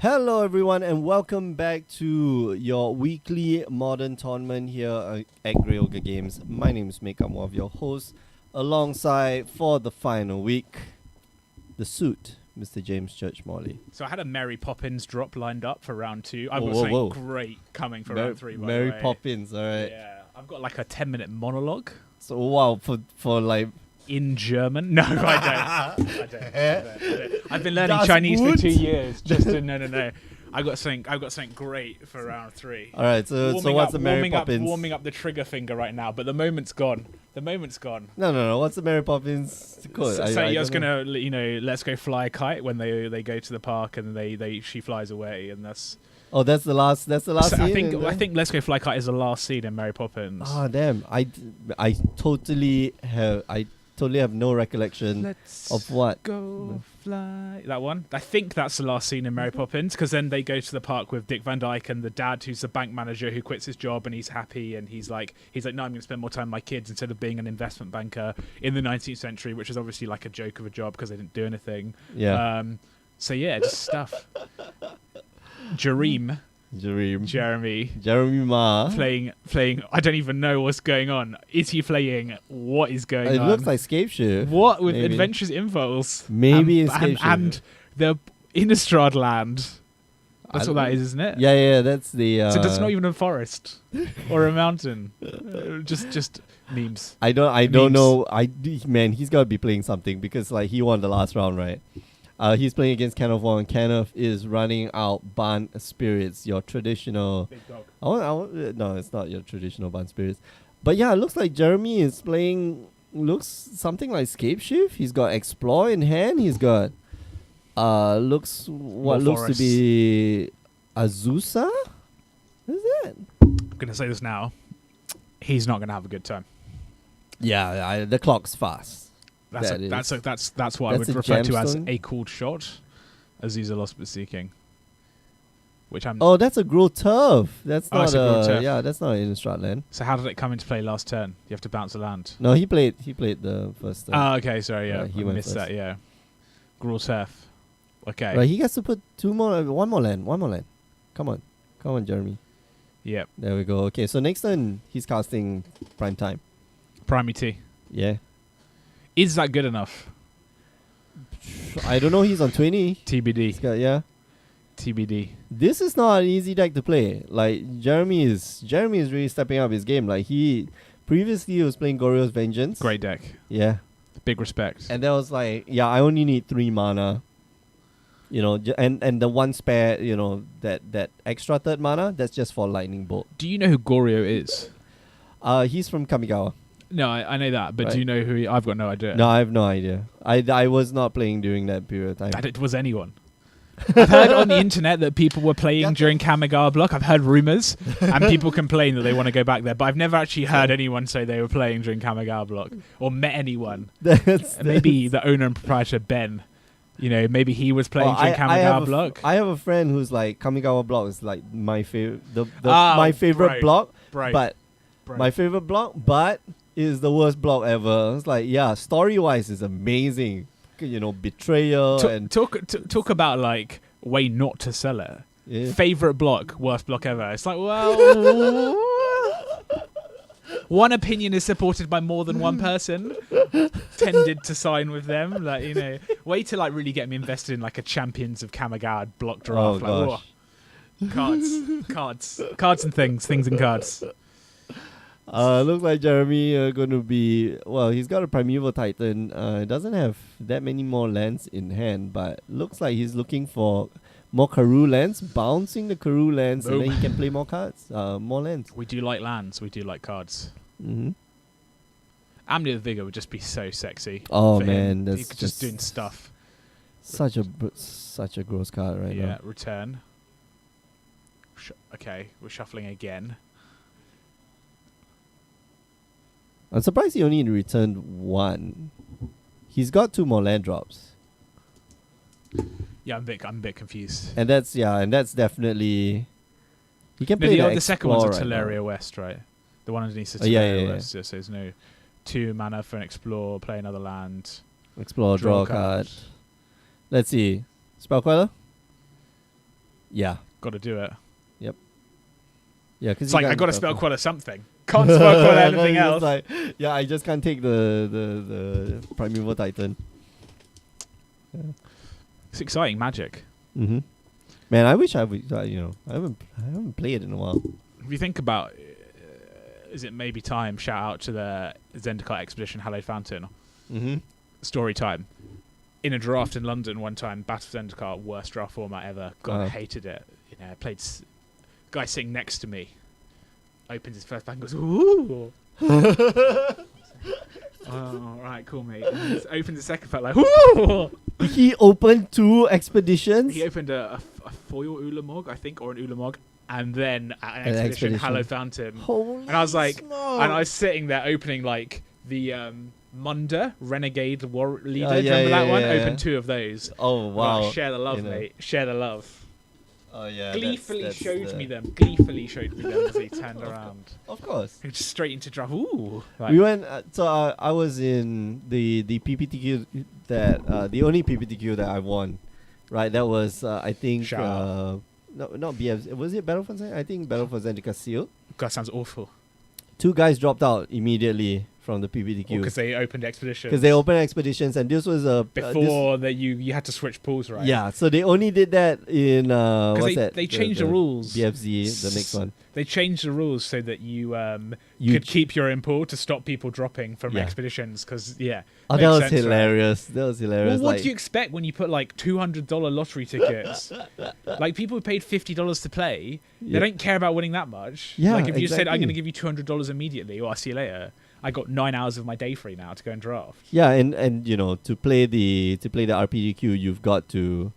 Hello everyone and welcome back to your weekly modern tournament here at Grey Ogre Games. My name is Mick, I'm one of your hosts. Alongside for the final week, the suit, Mr. James Church Morley. So I had a Mary Poppins drop lined up for round 2. I've got Whoa, something whoa. great coming for round 3, by Mary the way. Poppins, alright. Yeah, I've got like a 10-minute monologue. So wow, for like... In German? No, I don't. I've been learning Das Chinese gut. for 2 years. Just to, no. I've got something great for round 3. Alright, so what's the Mary Poppins? Warming up the trigger finger right now, but the moment's gone. No, what's the Mary Poppins quote? So I was don't know. gonna, let's go fly a kite when they go to the park and she flies away, and that's. Oh, that's the last So scene? I think Let's Go Fly Kite is the last scene in Mary Poppins. Oh damn! I totally have no recollection of what. Go fly. That one? I think that's the last scene in Mary Poppins, because then they go to the park with Dick Van Dyke and the dad who's the bank manager who quits his job, and he's happy, and he's like, no, I'm going to spend more time with my kids instead of being an investment banker in the 19th century, which is obviously like a joke of a job because they didn't do anything. Yeah. So yeah, just stuff. Jeremy Ma. playing. I don't even know what's going on. Is he playing? What is going on? It looks like Scapeshift. What with maybe. Adventures Involves? Maybe it's Scapeshift. and the Innistrad land. That's what that is, isn't it? Yeah, that's the. So that's not even a forest or a mountain. Just memes. I don't Memes. know. Man, he's got to be playing something because like he won the last round, right? He's playing against Kenneth Wong. Kenneth is running out Bant Spirits, your traditional. Big dog. No, it's not your traditional Bant Spirits. But yeah, it looks like Jeremy is playing. Looks something like Scapeshift. He's got Explore in hand. He's got. Looks what looks forests. to be Azusa. What is that? I'm gonna say this now. He's not gonna have a good time. Yeah, the clock's fast. That's what I That's would a refer to as gemstone? a called shot. Aziza lost but seeking. Which I'm. Oh, that's a grow turf. That's Oh, not it's a grow a turf. yeah. That's not an Innistrad land. So how did it come into play last turn? You have to bounce a land. No, he played the first turn. Oh, okay, sorry, yeah. He I went missed first. that, yeah. Gruul Turf. Okay. Right, he gets to put one more land. Come on, Jeremy. Yep. There we go. Okay, so next turn he's casting Prime Time. Primary T. Yeah, Is that good enough? I don't know. He's on 20. TBD. He's got, yeah. TBD. This is not an easy deck to play. Like Jeremy is really stepping up his game. Like he previously was playing Goryo's Vengeance. Great deck. Yeah. Big respect. And that was like, yeah, I only need 3 mana. You know, and the one spare, you know, that extra third mana, that's just for Lightning Bolt. Do you know who Goryo is? He's from Kamigawa. No, I know that, but Right. do you know who I've got no idea. No, I have no idea. I was not playing during that period of time. That it was anyone. I've heard on the internet that people were playing during Kamigawa Block. I've heard rumours, and people complain that they want to go back there, but I've never actually heard anyone say they were playing during Kamigawa Block, or met anyone. Maybe the owner and proprietor, Ben. You know, maybe he was playing during Kamigawa Block. I have a friend who's like, Kamigawa Block is like my favorite, Ah, my favorite right. block, Right. but Right. my favorite block, but is the worst block ever. It's like, yeah, story-wise is amazing. You know, betrayal and Talk about like way not to sell it. yeah. Favorite block, worst block ever. It's like, well, one opinion is supported by more than one person. Tended to sign with them, like, you know, way to like really get me invested in like a Champions of Kamigawa block draft. Oh, Like, gosh. cards and things and cards. Looks like Jeremy going to be, well, he's got a Primeval Titan. Doesn't have that many more lands in hand, but looks like he's looking for more Karoo lands, bouncing the Karoo lands, and then Boom. he can play more cards, more lands. We do like lands. We do like cards. Mm-hmm. Amulet of Vigor would just be so sexy. Oh, for man, him. that's He could just doing stuff. such a gross card right Yeah, now. return. Okay, we're shuffling again. I'm surprised he only returned 1. He's got 2 more land drops. Yeah, I'm a bit confused. And that's definitely he can No, play the second one's a Explore right Teleria now. West, right? The one underneath is Oh, yeah, Teleria yeah, yeah. West. So there's no 2 mana for an Explore, play another land. Explore, draw a card. Let's see. Spell Queller? Yeah. Got to do it. Yeah, because It's like I got to spell quella something. Can't spell quella anything else. Like, yeah, I just can't take the Primeval Titan. Yeah. It's exciting magic. Mm-hmm. Man, I wish I would. I haven't played in a while. If you think about, is it maybe time? Shout out to the Zendikar Expedition Hallowed Fountain. Mm-hmm. Story time. In a draft in London one time, Battle of Zendikar, worst draft format ever. God, I hated it. You know, I played. Guy sitting next to me opens his first pack and goes, "Ooh." Oh, right, cool, mate. And he opens the second pack like, "Ooh." He opened 2 expeditions. He opened a foil Ulamog, I think, or an Ulamog, and then an expedition Hallowed Fountain. Holy and I was like, smokes. and I was sitting there opening like the Munda Renegade War Leader. Yeah, Remember that one? yeah. Opened 2 of those. Oh wow! Share the love, mate. Share the love. Oh yeah. Gleefully that's showed me them. Gleefully showed me them as he turned around. Of course. Just straight into draft. Ooh. Like, We went. I was in the PPTQ that the only PPTQ that I won, right? That was I think Shout no, not BF. Was it Battle for Zendikar? I think Battle for Zendikar Seal. God, sounds awful. 2 guys dropped out immediately from the PPTQ Because they opened expeditions. because they opened expeditions, and this was a before that you had to switch pools, right? Yeah, so they only did that in what's that? They changed the rules. BFZ, the next one. They changed the rules so that you You could keep your own pool to stop people dropping from Yeah. expeditions. Because that that was sense, right? hilarious. That was hilarious. Well, what like, do you expect when you put like $200 lottery tickets? Like people who paid $50 to play, Yeah. they don't care about winning that much. Yeah, like if you said I'm exactly. going to give you $200 immediately, or I'll see you later. I got 9 hours of my day free now to go and draft. Yeah, and you know, to play the RPGQ, you've got to,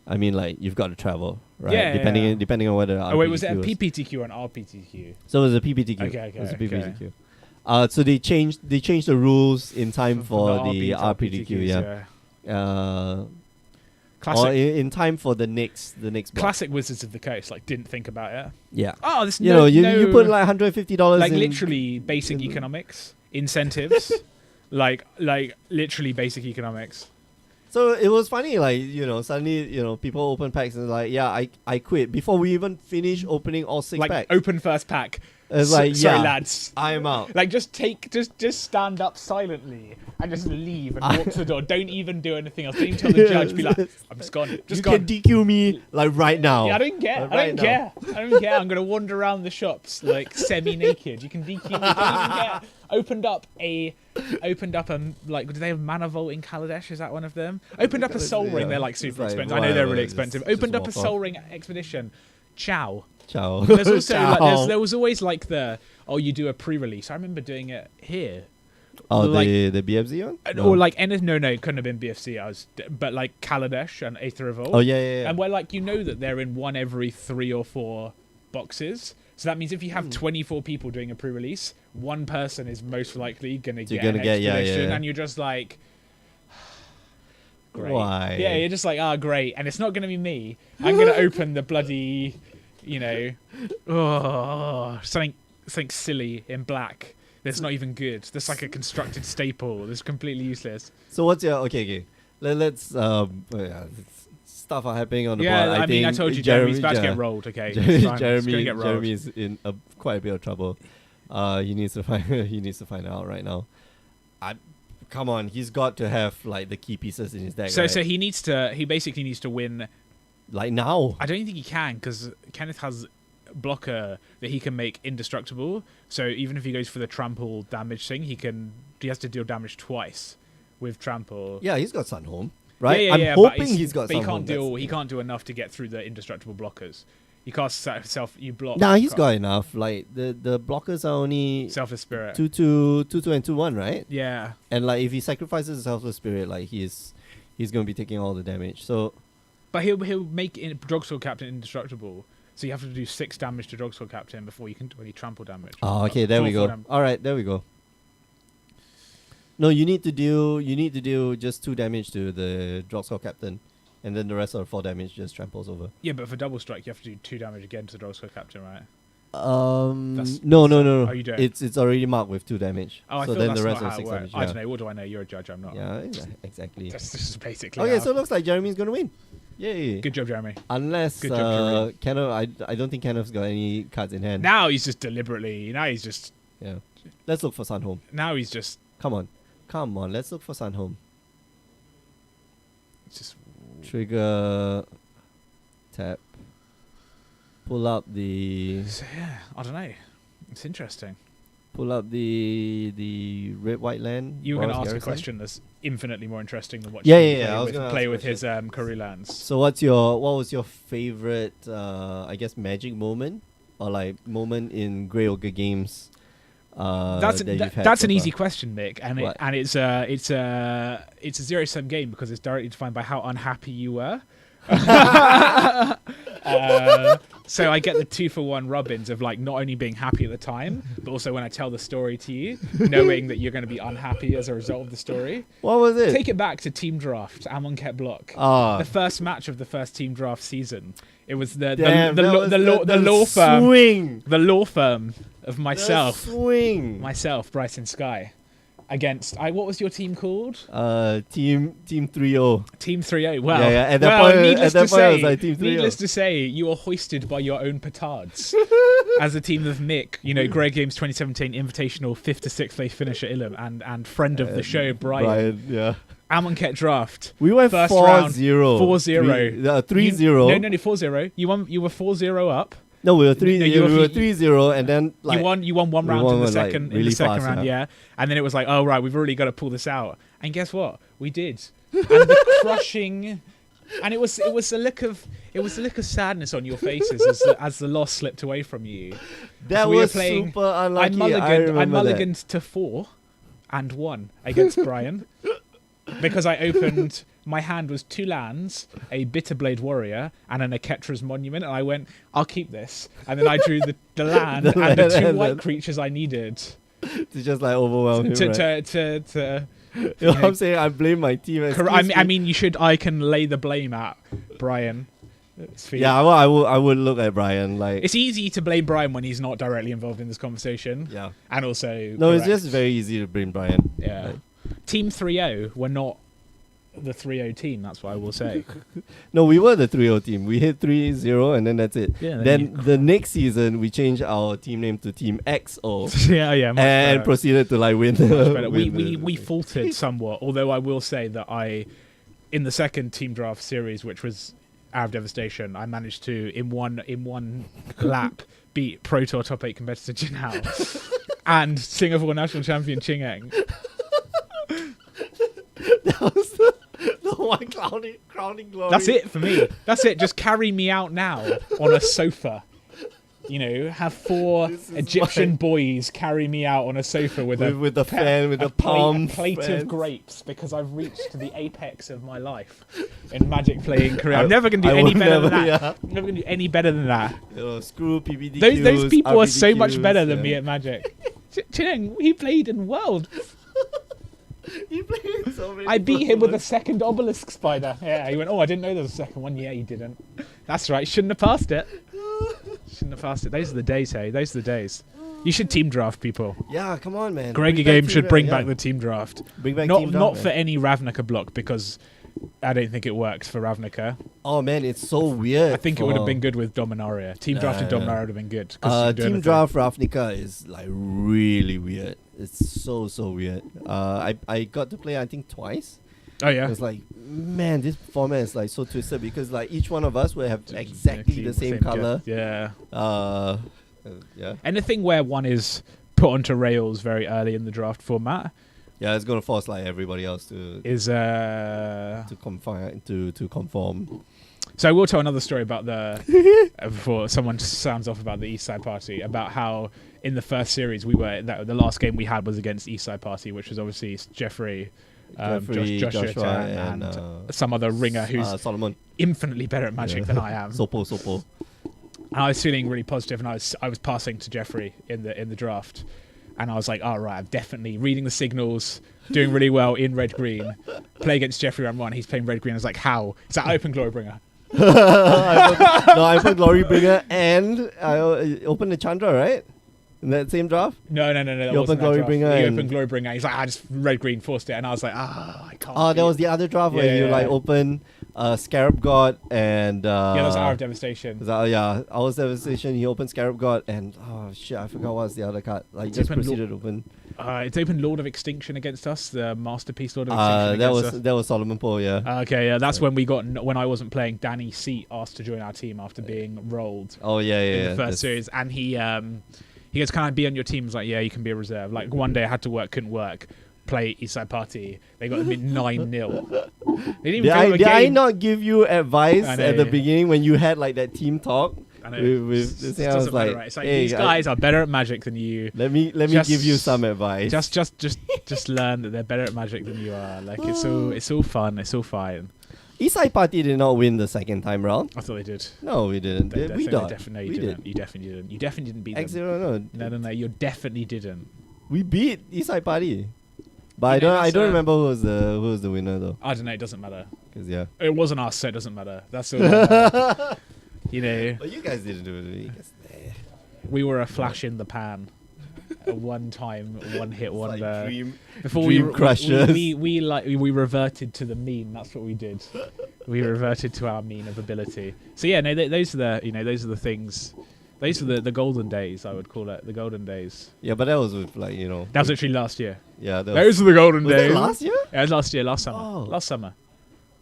I mean, like you've got to travel, right? Yeah, depending on whether. Oh wait, was it a RPGQ is. PPTQ or an RPTQ? So it was a PPTQ. Okay, It was a okay. PPTQ. So they changed the rules in time for the RPTQs, RPGQ. Or Classic. in time for the next block. Classic Wizards of the Coast. Like didn't think about it. Yeah. Oh, this You put like $150 like in, literally basic economics incentives, like literally basic economics. So it was funny, like, suddenly, people open packs and like, yeah, I quit before we even finish opening all 6 Like packs. open first pack. It's like, sorry, yeah, lads. I am out. Like just stand up silently and just leave and walk to the door. Don't even do anything else. Don't even tell the judge. Be like, I'm just gone. Just you gone. can DQ me like right now. Yeah, I don't care. Like, I don't right care. I don't care. I'm gonna wander around the shops like semi-naked. You can DQ me. Don't even care. Opened up a like. Do they have Mana Vault in Kaladesh? Is that one of them? Opened up a Soul Yeah. Ring. They're like It's super like, expensive. I know they're really whatever, expensive. just Opened up a walk Soul off. Ring expedition. Ciao. Ciao. There's also Ciao. there was always like you do a pre-release. I remember doing it here. Oh, like- the BFZ one? Or like no, it couldn't have been BFC. But like Kaladesh and Aether Revolt. Oh yeah. And where like that they're in one every 3 or 4 boxes. So that means if you have 24 people doing a pre-release, one person is most likely gonna get an expedition, and you're just like, great. Why? Yeah, you're just like, great, and it's not gonna be me. I'm gonna open the bloody, something silly in black. That's not even good. That's like a constructed staple. That's completely useless. So what's your okay? Let's stuff are happening on the board. I mean, I told you, Jeremy's about to get rolled. Okay, it's fine. It's gonna get rolled. Jeremy is in quite a bit of trouble. He needs to find out right now. Come on, he's got to have like the key pieces in his deck. So right? he basically needs to win. Like now. I don't think he can because Kenneth has blocker that he can make indestructible. So even if he goes for the trample damage thing, he has to deal damage twice with trample. Yeah, he's got Sunhome, right? Yeah, I'm hoping he's got but Sunhome. he can't do enough to get through the indestructible blockers. He casts you block. Nah, he's got enough. Like the blockers are only Selfless Spirit. 2/2, 2/2, and 2/1, right? Yeah. And like if he sacrifices his Selfless Spirit, like he's gonna be taking all the damage. So, But he'll make Drogsword Captain indestructible. So you have to do 6 damage to Drogsword Captain before you can do any trample damage. oh, okay, there we go. All right, there we go. No, you need to do just 2 damage to the Drogskull Captain, and then the rest of the 4 damage just tramples over. Yeah, but for double strike, you have to do 2 damage again to the Drogskull Captain, right? No. Oh, you don't? It's already marked with 2 damage. Oh, I so thought then that's the rest not of how it 6 works. damage. I Yeah. don't know. What do I know? You're a judge. I'm not. Yeah, exactly. This is basically. Okay, how- so it looks like Jeremy's gonna win. Yay. Good job, Jeremy. Unless Good job, Kenneth, I don't think Kenneth's got any cards in hand. Now he's just deliberately. Now he's just. Yeah. Let's look for Sunhome. Now he's just. Come on. Let's look for Sunhome. Just. Trigger. Tap. Pull up the. So, yeah, I don't know. It's interesting. Pull up the red white land. You were going to Boris ask a Garrison. question that's infinitely more interesting than watching I was him gonna play ask with a his Korea lands. So what was your favorite I guess magic moment or like moment in Grey Ogre games? That's that you've had that's so an easy far? question, Nick, and What? it's a zero-sum game because it's directly defined by how unhappy you were. So I get the 2-for-1 rub-ins of like not only being happy at the time, but also when I tell the story to you, knowing that you're going to be unhappy as a result of the story. What was it? Take it back to Team Draft, Amulet Block. Ah, The first match of the first Team Draft season. It was the the law firm, swing. the law firm of myself, The swing. Bryson Sky, against what was your team called? Team 3-0. Team 3-0. Well, Yeah, at that point- needless at that to point I say, was like Team 3-0. needless to say, you were hoisted by your own petards as a team of Nick. You know, Grey Games 2017 Invitational 5th to 6th place finisher Ilham and friend of the show Brian. Yeah. Amonkhet Draft. We went First 4-0. round, 4-0. 3-0. No, 4-0. You were 4-0 up. No, we were 3-0. No, you were we were f- 3-0 and then like you won one we round won in the one, like, second really fast, round, yeah. yeah. And then it was like, oh right, we've really got to pull this out. And guess what? We did. And the crushing, and it was a look of sadness on your faces as the loss slipped away from you. that So we were was playing- super unlucky. I remember that. mulliganed to 4 and 1 against Brian because I opened. My hand was 2 lands, a Bitterblade Warrior, and an Aketra's Monument, and I went, I'll keep this. And then I drew the land The and the land 2 and white then- creatures I needed to just like overwhelm him. Right? to You know what I'm saying? I blame my team. I mean, you should. I can lay the blame at Brian. It's for you. Yeah, well, I would look at Brian like. It's easy to blame Brian when he's not directly involved in this conversation. Yeah. And also, No, it's correct. just very easy to blame Brian. Yeah. Like, Team 3-0 were not the 3-0 team. That's what I will say. no, we were the 3-0 team. We hit 3-0 and then that's it. Yeah, Then the next season we changed our team name to Team XO yeah, much and better. proceeded to like win. Much better. win We faltered somewhat, although I will say that in the second team draft series, which was Hour of Devastation, I managed to in one lap beat Pro Tour top 8 competitor Jin Hao and Singapore national champion Ching Eng. That was the one crowning glory. That's it for me. That's it. Just carry me out now on a sofa. You know, have 4 This is Egyptian my- boys carry me out on a sofa with the fan, with the palm plate fans. of grapes because I've reached to the apex of my life in Magic playing career. I'm never going to do any better than that. Yeah. I'm never going to do any better than that. You know, screw PBDQs. Those people are so much RBDQs, better than yeah. me at Magic. Ching, he played in World. He played so many I beat him with a Worlds. second obelisk spider. Yeah, he went, oh, I didn't know there was a second one. Yeah, you didn't. That's right. Shouldn't have passed it. Shouldn't have passed it. Those are the days, hey. Those are the days. You should team draft people. Yeah, come on, man. Greggy Bring back Game team should draft, bring yeah. back the team draft. Bring back Not team not draft, for man. any Ravnica block because I don't think it works for Ravnica. Oh man, it's so weird. I think it would have been good with Dominaria. Team drafted yeah. Dominaria would have been good. 'cause you can do Team anything. draft Ravnica is like really weird. It's so weird. I got to play I think twice. Oh yeah. It's like, man, this format is like so twisted because like each one of us will have exactly the same color. Yeah. Yeah. Anything where one is put onto rails very early in the draft format Yeah, it's gonna force like everybody else to is conform. So I will tell another story about the before someone sounds off about the East Side Party, about how in the first series the last game we had was against East Side Party, which was obviously Jeffrey, Joshua and some other ringer who's Solomon. infinitely better at Magic than I am. Sopo. And I was feeling really positive, and I was passing to Jeffrey in the draft, and I was like, all right, I'm definitely reading the signals, doing really well in red green. Play against Jeffrey round 1. He's playing red green. I was like, how? Is that open Glorybringer? I put Glorybringer and I opened the Chandra, right? In that same draft? No. That You wasn't open that draft. Glorybringer He and- opened Glorybringer. He's like, I just red green forced it, and I was like, I can't. Oh, that beat was the other draft where Yeah, you yeah, like yeah. open Scarab God and Yeah, that's Hour of Devastation. yeah, Hour's Devastation. He opened Scarab God and oh shit, I forgot what's the other card. Like just proceeded to open. It's opened Lord of Extinction against us, the Masterpiece Lord of Extinction. That was Solomon Poe, yeah. Okay, yeah, that's when when I wasn't playing. Danny Seat asked to join our team after being rolled. Oh yeah, in the first series, and he goes, "Can I be on your team?" I was like, "Yeah, you can be a reserve." Like one day I had to work, couldn't work. Play Eastside Party. They got them in 9-0. They didn't even did I not give you advice at the beginning when you had like that team talk? I know. With this thing, I was like, right. It's like hey, these guys are better at Magic than you. Let me give you some advice. Just learn that they're better at Magic than you are. Like it's all fun. It's all fine. Eastside Party did not win the second time round. I thought they did. No, we didn't. We did. No, you didn't. You definitely didn't. You definitely didn't beat them. X0, No. You definitely didn't. We beat Eastside Party. But I don't remember who was the winner though. I don't know. It doesn't matter. 'Cause yeah, it wasn't us, so it doesn't matter. That's all. You know. But you guys didn't do it. We were a flash in the pan, a one-time, one-hit wonder. Like Before dream crushers. we reverted to the mean. That's what we did. We reverted to our mean of ability. So yeah, no, those are the things. Those are the golden days, I would call it. The golden days. Yeah, but that was with That was actually last year. Yeah, those are the golden days. Last year? Yeah, it was last year, last summer. Oh. Last summer.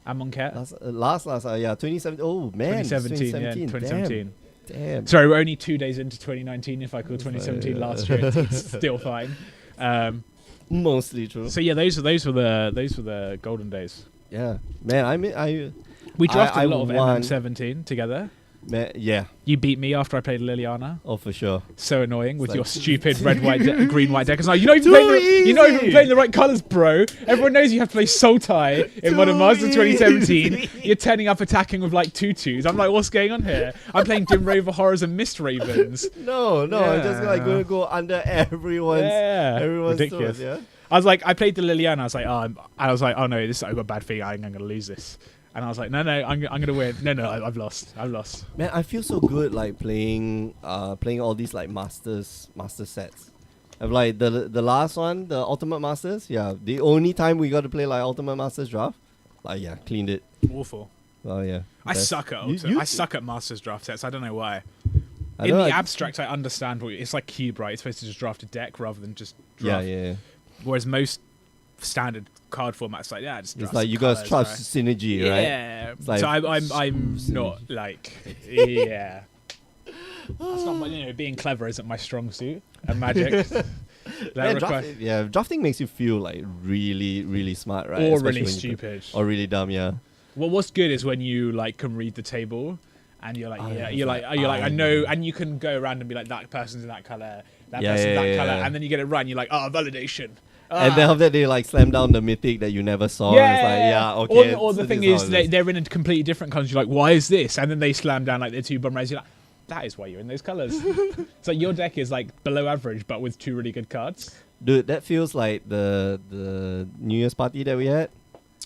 Amonkhet. Last 2017. Oh man, 2017. Yeah, 2017. Damn. Sorry, we're only 2 days into 2019. If I call 2017 last year, it's still fine. Mostly true. So yeah, those were the golden days. Yeah, man. We drafted a lot of MM17 together. Man, yeah. You beat me after I played Liliana. Oh, for sure. So annoying with your stupid red, white, green, white deck. It's like, you're not even playing the right colours, bro. Everyone knows you have to play Sultai in Modern Masters 2017. You're turning up attacking with like 2/2s. I'm like, what's going on here? I'm playing Dim Raver Horrors and Mist Ravens. No, I'm just like going to go under everyone's ridiculous. Throat, yeah. I was like, I played the Liliana. I was like, oh no, I've got a bad feeling. I'm going to lose this. And I was like, no, I'm gonna win. No, I've lost. Man, I feel so good like playing all these like master sets. I've like the last one, the Ultimate Masters. Yeah, the only time we got to play like Ultimate Masters draft, like yeah, cleaned it. Awful. Oh yeah. I suck at I suck at Masters draft sets. I don't know why. In the abstract, I understand it's like cube, right? It's supposed to just draft a deck rather than just draft. Yeah. Whereas most standard card formats like just it's like you guys trust synergy, right? Yeah. Like so I'm not like yeah. That's not my, being clever isn't my strong suit at Magic. Drafting makes you feel like really, really smart, right? Or especially really stupid. Or really dumb, yeah. Well, what's good is when you like can read the table and you're like, I know, and you can go around and be like, that person's in that color, that person's in that color, and then you get it right and you're like, validation. And then after that, they like slam down the mythic that you never saw. Yeah, it's like, okay. Or the thing is, they're in a completely different colors. You're like, why is this? And then they slam down like their 2 bomb rays. You're like, that is why you're in those colors. So your deck is like below average, but with 2 really good cards. Dude, that feels like the New Year's party that we had.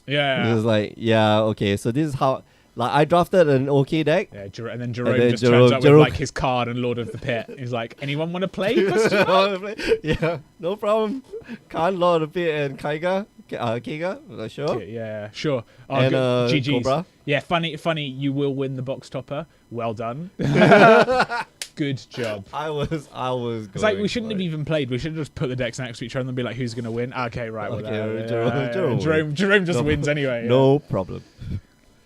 Yeah. It was like, okay, so this is how. Like, I drafted an okay deck. Yeah, and then Jerome just turns up with like his card and Lord of the Pit. He's like, anyone want to play? Yeah, no problem. Khan, Lord of the Pit, and Kaiga. Sure? Yeah, sure. Oh, and GG's. Cobra. Yeah, funny, you will win the box topper. Well done. Good job. I was It's like we shouldn't have even played. We should have just put the decks next to each other and be like, who's going to win? Okay, right. Jerome just wins anyway. No problem.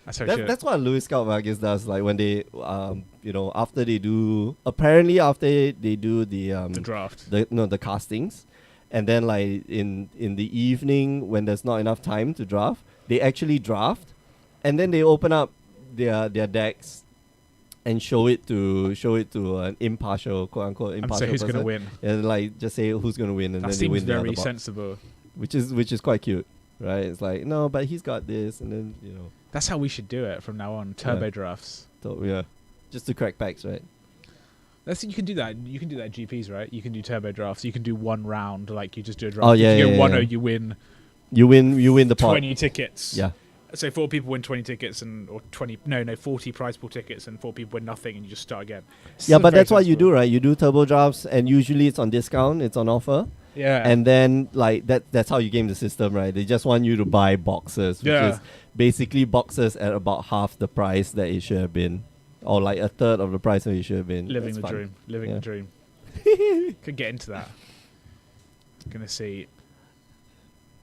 That's what Louis Scout Vargas does. Like when they, after they do the draft, the castings, and then like in the evening when there's not enough time to draft, they actually draft, and then they open up their decks and show it to an impartial, quote unquote impartial. And say who's going to win. And like just say who's going to win, and that then they win. That seems very sensible. Which is quite cute, right? It's like no, but he's got this, and then That's how we should do it from now on. Turbo drafts. So, yeah. Just to crack packs, right? You can do that. You can do that at GPs, right? You can do turbo drafts. You can do one round, like you just do a draft. Oh yeah, if you go 1-0, you win. You win the pot. 20 tickets. Yeah. So 4 people win 20 tickets and 40 prize pool tickets, and 4 people win nothing, and you just start again. Yeah, but that's what you do, right? You do turbo drafts, and usually it's on discount. It's on offer. Yeah. And then like that's how you game the system, right? They just want you to buy boxes, which is basically boxes at about half the price that it should have been, or like a third of the price that it should have been. Living That's the fun. dream. Living Yeah. the dream. Could get into that. Gonna see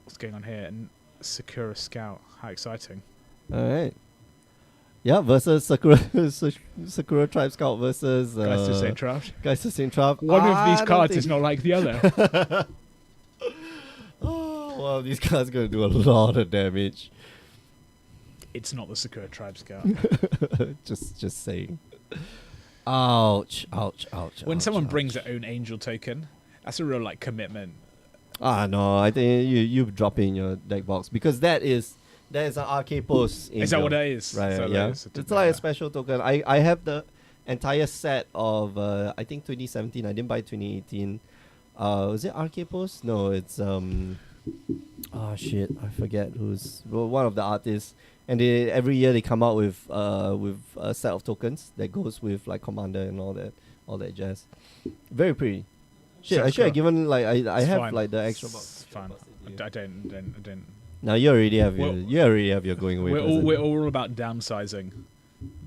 what's going on here. And Sakura Scout. How exciting. All right. Yeah, versus Sakura Sakura Tribe Scout versus Guys to Saint Traft. Guys to Saint Traft. One of these I don't cards think- is not like the other. Oh, well, these cards gonna do a lot of damage. It's not the Sakura Tribe Scout. just saying. Ouch! Ouch! Ouch! When ouch, someone ouch. brings their own angel token, that's a real like commitment. No, I think you drop it in your deck box because that is an arcade post. Is that what that is? Right? Is that what Yeah, that is? I didn't it's know like a that. special token. I have the entire set of I think 2017. I didn't buy 2018. Was it arcade post? No, it's oh shit, I forget one of the artists. And every year they come out with a set of tokens that goes with like Commander and all that jazz. Very pretty. Shit, I Sounds should have cool. given like I It's have fine. like the extra box. It's fine. I don't. Now you already have Well, your going away. We're all about downsizing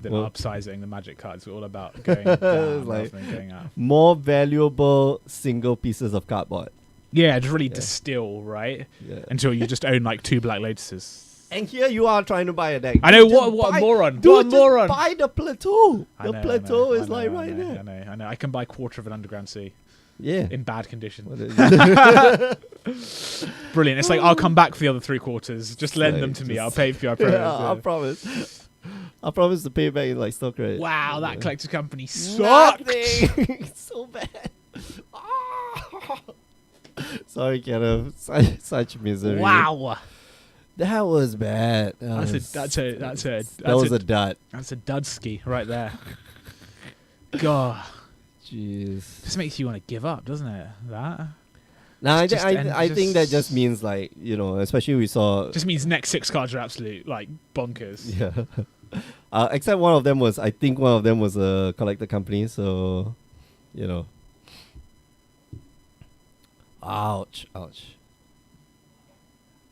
than Well- upsizing the Magic cards. We're all about going down rather like- than going up. more valuable single pieces of cardboard. Yeah, just really Yeah. distill, right? Yeah. Until you just own like 2 Black Lotuses. And here you are trying to buy a deck. I know, Dude, just what a buy- moron. Dude, What a just moron. buy the plateau. I The know, plateau is I like know, right there. I know. I can buy a quarter of an Underground Sea Yeah. in bad condition. What is it? Brilliant. It's like, I'll come back for the other 3 quarters. Just lend like, them to me. just- I'll pay for you. I promise. Yeah, I promise. I promise to pay back in like stock credit. Wow, that Yeah. collector company sucked. Nothing. It's so bad. Ah. Sorry, Kenneth. Such misery. Wow. That was bad. That's a dud. That's a dudski right there. God, Jeez. just makes you want to give up, doesn't it? That No, I just- I think that just means like, especially we saw. just means next 6 cards are absolute like bonkers. Yeah. Except I think one of them was a collector company, so, Ouch.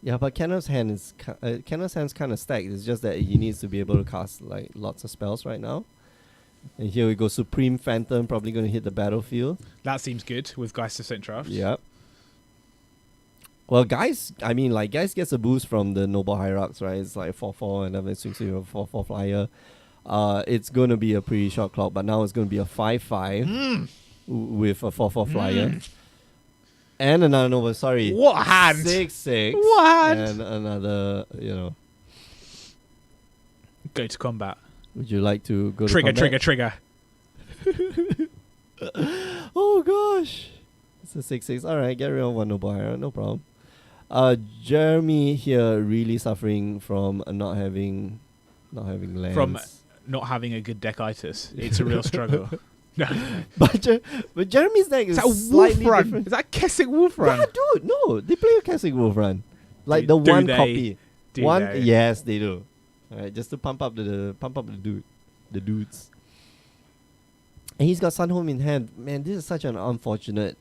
Yeah, but Kenneth's hand's kind of stacked. It's just that he needs to be able to cast like lots of spells right now. And here we go, Supreme Phantom, probably going to hit the battlefield. That seems good with Geist of St. Traft. Yep. Well, guys gets a boost from the Noble Hierarchs, right? It's like 4/4, and then it swings to a 4/4 flyer. It's going to be a pretty short clock, but now it's going to be a 5/5 with a 4/4 flyer. And another Noble, sorry. What hand? 6/6. What? And another, Go to combat. Would you like to go Trigger, to combat? trigger. Oh gosh, it's a 6/6. All right, get rid of one Noble Hierarch, no problem. Jeremy here really suffering from not having lands. From not having a good deckitis. It's a real struggle. No. but Jeremy's deck is Is that a slightly wolf run? different. Is that a Keswick wolf run? Yeah, dude, no, they play a Classic Wolf Run, like Do- the do one they? copy. Do One, they? yes, they do. All right, just to pump up the dudes. And he's got Sunhome in hand. Man, this is such an unfortunate,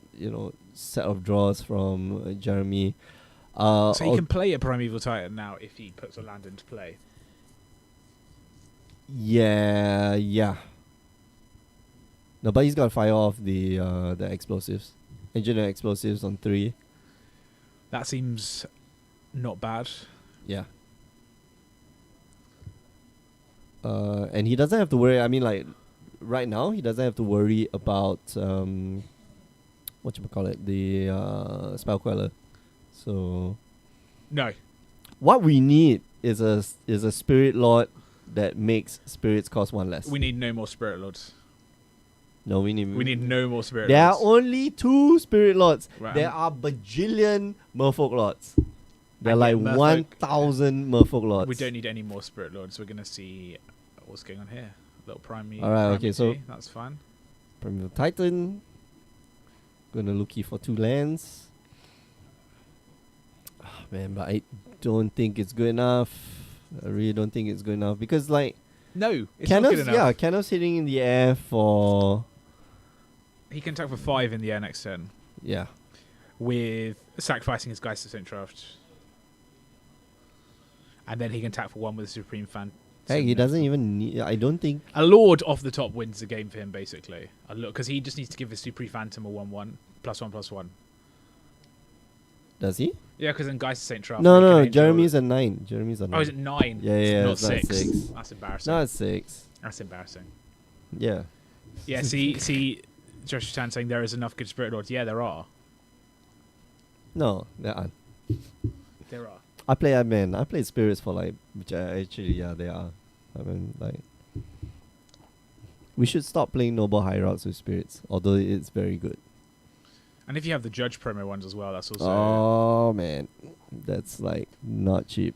set of draws from Jeremy. So he can play a Primeval Titan now if he puts a land into play. Yeah. No, but he's got to fire off the explosives. Engineer explosives on 3. That seems not bad. Yeah. And he doesn't have to worry. I mean, like, right now, he doesn't have to worry about, whatchamacallit, the Spell Queller. So, No. what we need is a Spirit Lord that makes spirits cost 1 less. We need no more Spirit Lords. No, we need No more Spirit There are Lords. only 2 Spirit Lords. Right, There are bajillion Merfolk Lords. There are And like yet Merfolk- 1,000 Merfolk Lords. We don't need any more Spirit Lords. We're going to see what's going on here. Little Primary. Alright, okay, so- that's fine. Primeval Titan. Gonna looky for 2 lands. Man, but I don't think it's good enough. I really don't think it's good enough because like No, it's not good enough. Kenneth's hitting in the air for He can attack for 5 in the air next turn. yeah. with sacrificing his Geist of St. Traft. And then he can tap for 1 with a Supreme Fan. Hey, he doesn't even need... I don't think... A Lord off the top wins the game for him, basically. Because he just needs to give his Supreme Phantom a 1/1, +1/+1. Does he? Yeah, because then Geist of St. Traft. No, Jeremy's a 9. Jeremy's a 9. Oh, is it 9? Yeah, not it's not 6. 6. That's embarrassing. No, it's 6. That's embarrassing. Yeah. Yeah, see, Josh Chan saying there is enough good Spirit Lords. Yeah, there are. No, there aren't. There are. I play spirits for like, which actually, yeah, they are. I mean, like, we should stop playing Noble Hierarchs with spirits, although it's very good. And if you have the Judge promo ones as well, that's also... Oh, man. That's like not cheap.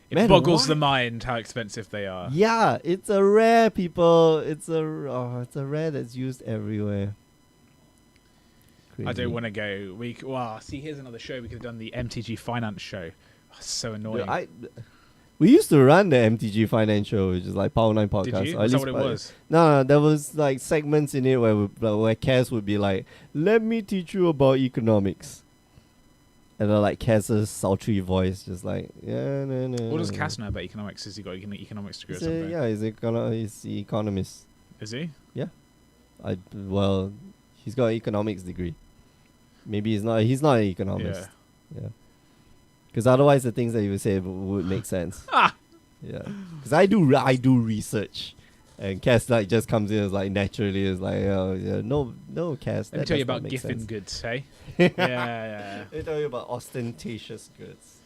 It Man, boggles why? the mind how expensive they are. Yeah, it's a rare, people. It's a rare that's used everywhere. Crazy. I don't want to go. See, here's another show. We could have done the MTG Finance show. Oh, so annoying. We used to run the MTG Finance show, which is like Power 9 podcast. Did you? Or at Is that least what it was? No, there was like segments in it where Kaz would be like, "Let me teach you about economics," and then like Kaz's sultry voice, just like, "Yeah, no." What does Cass know about economics? Has he got an economics degree or something? Yeah, he's the economist. Is he? Well, he's got an economics degree. Maybe he's not. He's not an economist. Yeah. Because otherwise, the things that you would say would make sense. Yeah. Because I do research, and Cass like just comes in as like naturally is like, oh yeah, no, Cass. Let me tell you about Giffen goods, hey? yeah. Yeah. Let me tell you about ostentatious goods.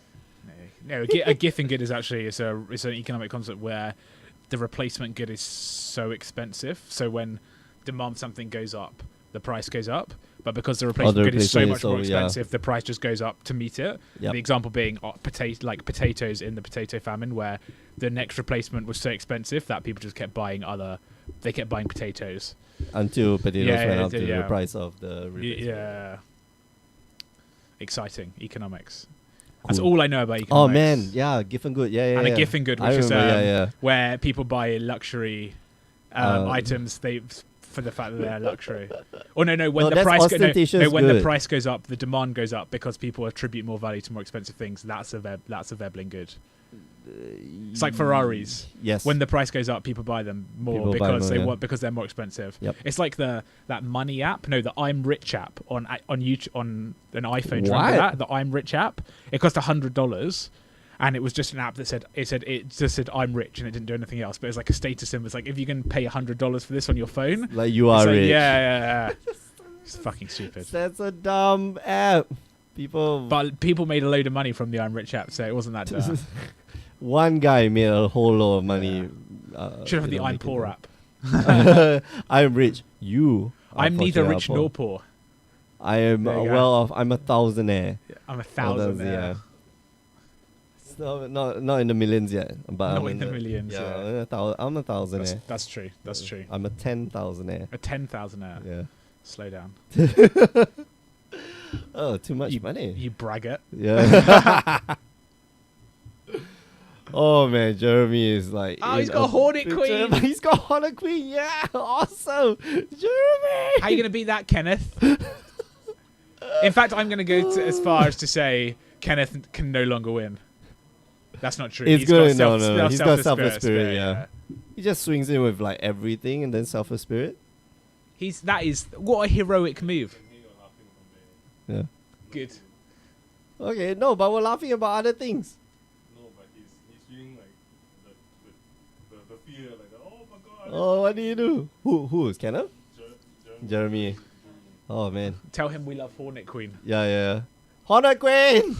No, a Giffen good is actually it's an economic concept where the replacement good is so expensive. So when demand something goes up, the price goes up. But because the replacement good is so much more expensive, the price just goes up to meet it. Yep. The example being potatoes in the potato famine, where the next replacement was so expensive that people just kept buying potatoes. Until potatoes went up to yeah. the price of the replacement. Yeah. Exciting economics. Cool. That's all I know about economics. Oh man, yeah, Giffen good, yeah. And a Giffen good, which is remember, where people buy luxury items for the fact that they're luxury. Or when the price goes up, the demand goes up because people attribute more value to more expensive things. That's a Veblen good. It's like Ferraris. Yes. When the price goes up, people buy them more because they're more expensive. Yep. It's like that money app. No, the I'm Rich app on YouTube, on an iPhone. Do you What? remember that? The I'm Rich app. It cost $100. And it was just an app that said I'm rich, and it didn't do anything else. But it's like a status symbol. It's like if you can pay $100 for this on your phone, like you are rich. Yeah. It's fucking stupid. That's a dumb app. But people made a load of money from the I'm Rich app, so it wasn't that dumb. One guy made a whole lot of money. Should have the I'm Poor app. I'm rich. I'm neither rich nor poor. I am well off. I'm a thousandaire. I'm a thousandaire. Not in the millions yet, but not in the millions. Yeah, I'm a thousandaire. That's true. That's true. I'm a 10,000aire. A 10,000aire. Yeah. Slow down. Oh, too much money. You braggart. Yeah. Oh man, Jeremy is like. Oh, he's got a Hornet Queen. He's got Hornet Queen. Yeah, awesome, Jeremy. How are you gonna beat that, Kenneth? In fact, I'm gonna go as far as to say Kenneth can no longer win. That's not true. He's got Selfless Spirit. Spirit. Yeah. He just swings in with like everything and then Selfless Spirit. That is what a heroic move. Yeah. Good. Okay, no, but we're laughing about other things. No, but he's feeling like the fear, like oh my god. Oh, what do you do? Who is Kenneth? Jeremy. Oh man. Tell him we love Hornet Queen. Yeah. Hornet Queen.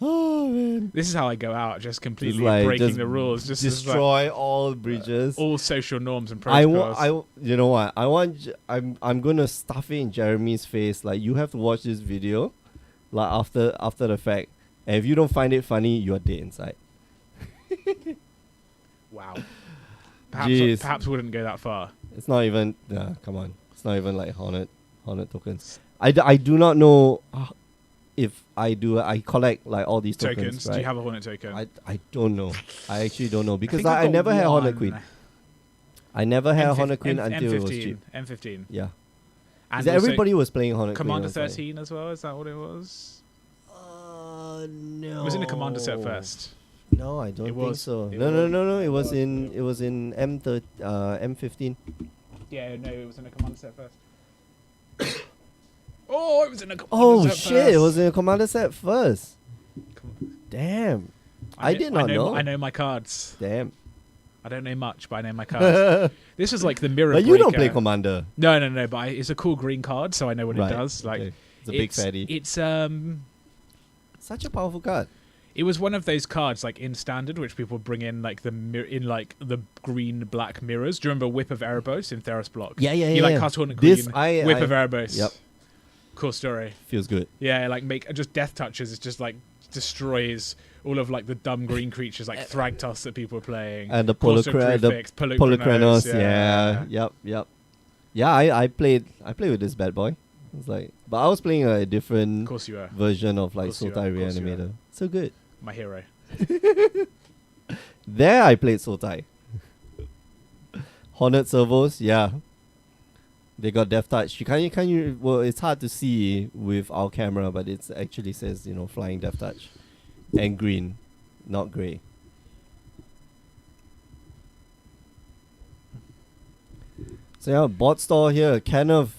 Oh man. This is how I go out, just completely like, breaking the rules, just destroy all bridges, all social norms and protocols. You know what? I'm gonna stuff it in Jeremy's face. Like you have to watch this video, like after the fact. And if you don't find it funny, you are dead inside. Wow. Perhaps wouldn't go that far. It's not even. Come on. It's not even like Hornet tokens. I do not know. If I collect like all these tokens. Right? Do you have a Hornet token? I don't know. I actually don't know because I never had Hornet Queen. I never had M15 Honor Queen until it was M15. cheap. M15. Yeah. And So also everybody was playing Honor Queen. Commander I was like, 13 as well. Is that what it was? No. It was in the Commander set first. No, I don't It think was. so. It No. It was was. in M15. Yeah, no, it was in the Commander set first. Oh, it was in the Commander Oh set shit! first. It was in the Commander set first. Com- Damn. I did not know. I know my cards. Damn. I don't know much, but I know my cards. This is like the mirror. But you don't breaker. play Commander. No. But it's a cool green card, so I know what Right, it does. Like okay. It's a big fatty. It's Such a powerful card. It was one of those cards like in standard, which people bring in like the green black mirrors. Do you remember Whip of Erebos in Theros block? Yeah. You like cast Hornet Queen. Whip of Erebos. Yep. Cool story. Feels good. Yeah, like make just death touches. It just like destroys all of like the dumb green creatures like Thragtusk that people are playing. And the Crucifix, Polukranos. Yeah. Yep. Yeah, I played with this bad boy. It's like, but I was playing a different Of course you are. version of like Of course you Sultai are, of course you Reanimator. So good. My hero. There I played Sultai. Hornet servos, yeah. They got death touch. Well, it's hard to see with our camera, but it actually says, flying death touch. And green, not grey. So yeah, bot store here, Kenneth,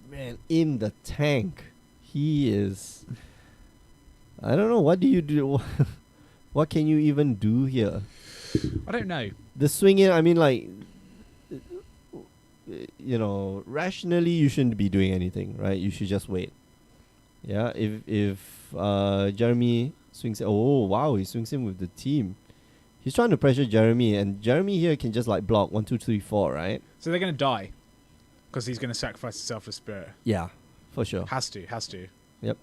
man, in the tank. He is... I don't know, what do you do? What can you even do here? I don't know. The swinging, I mean, like... rationally you shouldn't be doing anything, right? You should just wait. Yeah, if Jeremy swings, oh wow, he swings in with the team. He's trying to pressure Jeremy, and Jeremy here can just like block 1, 2, 3, 4, right? So they're gonna die because he's gonna sacrifice the selfless spirit. Yeah, for sure. Has to. Yep.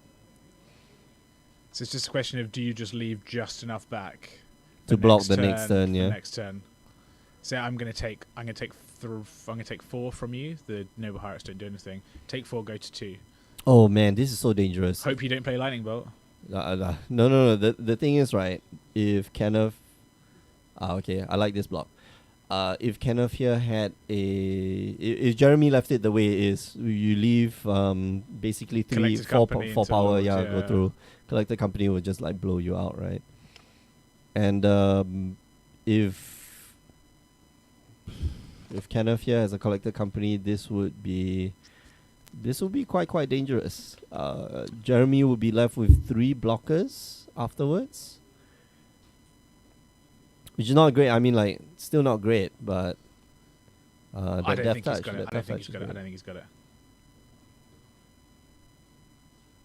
So it's just a question of, do you just leave just enough back To block the next turn, the yeah. next turn. So I'm gonna take 4 from you. The noble hearts don't do anything. Take 4, go to 2. Oh man, this is so dangerous. Hope you don't play lightning bolt. No. The thing is, right, if Kenneth... okay, I like this block. If Kenneth here had if Jeremy left it the way it is, you leave basically 3, Collected 4 Company four into power, Lords, go yeah. through. Collector Company will just like blow you out, right? And if Kenneth here has a Collector Company, this would be quite dangerous. Jeremy would be left with 3 blockers afterwards, which is not great. I mean, like, still not great, but I don't think he's got it. that I don't death think touch he's got it. is I great. don't think he's got it.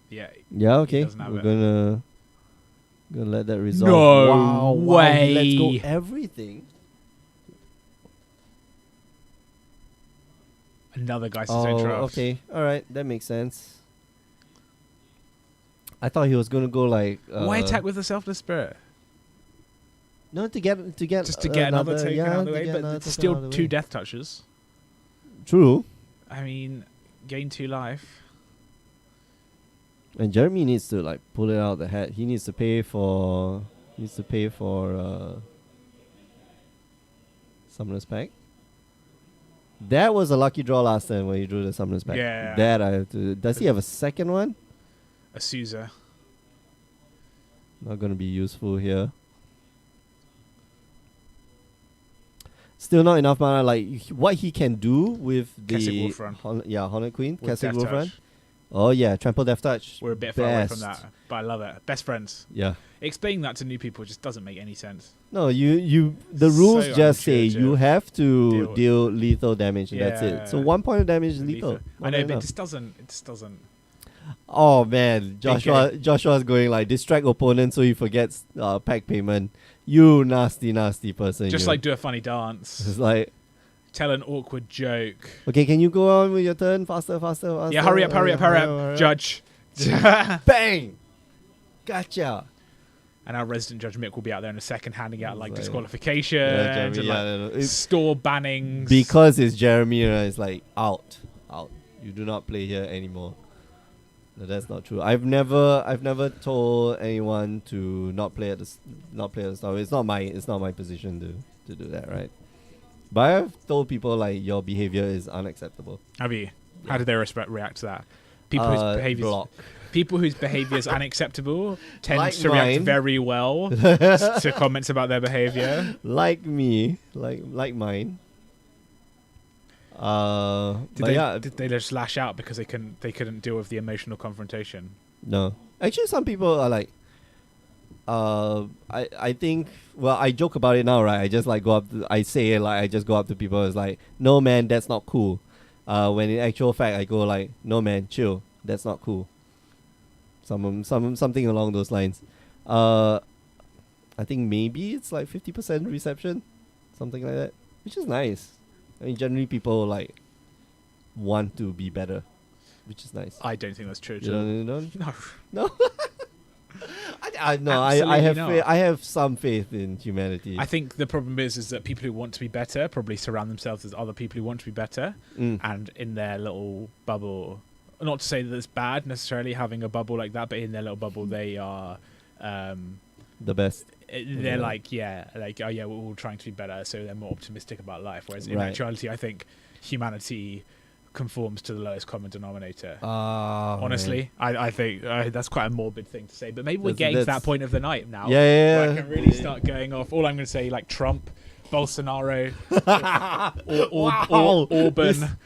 Yeah. Yeah, okay. doesn't have We're it. gonna let that resolve. No wow, way. Let's go everything. Another Geist Oh, Draft. okay. All right, that makes sense. I thought he was gonna go like. Why attack with the selfless spirit? No, to get Just to get another token yeah, out of the to way, get but another it's token still out of the 2 way. death touches. True. I mean, gain 2 life. And Jeremy needs to like pull it out of the hat. He needs to pay for. Summoner's Pack. That was a lucky draw last time when he drew the Summoner's Pack. Yeah. That I have to. Does he have a second one? A Sousa. Not gonna be useful here. Still not enough mana. Like what he can do with Kessig the Wolfrun. Hornet Queen, With Kessig Death Wolfrun. Touch. Oh yeah, Trample Death Touch. We're a bit far away from Best. that, but I love it. Best friends. Yeah. Explaining that to new people just doesn't make any sense. No, you. The rules So just say unintuitive. you have to Deal- deal lethal damage, and that's it. So Yeah. 1 point of damage is lethal. I Not know, but enough. it just doesn't. Oh man, Joshua's going like distract opponent so he forgets pack payment. You nasty person. Just you. like do a funny dance. It's like, Tell an awkward joke. okay, can you go on with your turn faster? Yeah, hurry up, Judge. Bang! Gotcha. And our resident Judge Mick will be out there in a second handing out like Right. disqualifications Yeah, Jeremy, and yeah, like no, no. It's store bannings. because it's Jeremy, it's like out. You do not play here anymore. No, that's not true. I've never told anyone to not play at the start. It's not my position to do that, right? But I've told people like your behavior is unacceptable. Have you? Yeah. How did they react to that? People whose behaviors Block. people whose behavior is unacceptable tend Like to react mine. very well to comments about their behavior. Like me, like mine. Did they just lash out because they couldn't deal with the emotional confrontation? No. Actually, some people are like, I think, well, I joke about it now, right? I just like I just go up to people. It's like, no man, that's not cool. When in actual fact, I go like, no man, chill, that's not cool. Something along those lines. I think maybe it's like 50% reception, something like that, which is nice. I mean, generally people like want to be better, which is nice. I don't think that's true. You don't? No. No. I Absolutely have not. I have some faith in humanity. I think the problem is that people who want to be better probably surround themselves with other people who want to be better, and in their little bubble. Not to say that it's bad necessarily having a bubble like that, but in their little bubble they are the best. They're oh yeah, we're all trying to be better, so they're more optimistic about life. Whereas in actuality, I think humanity conforms to the lowest common denominator. Honestly, I think that's quite a morbid thing to say, but maybe we're getting to that point of the night now. Yeah. Where I can really start going off. All I'm going to say, like Trump, Bolsonaro, Orban.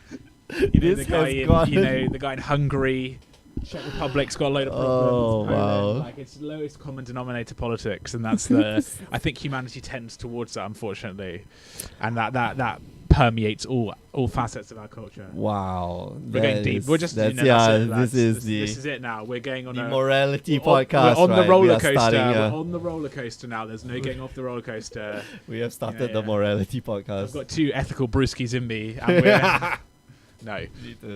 The guy in Hungary. Czech Republic's got a load of problems. Wow. Like it's lowest common denominator politics, and that's the. I think humanity tends towards that, unfortunately, and that permeates all facets of our culture. Wow, We're going deep. We're just this is it now. We're going on the a morality podcast. We're on the roller coaster. We're We're on the roller coaster now. There's no getting off the roller coaster. We have started the morality podcast. I've got 2 ethical brewskis in me, and we're. No,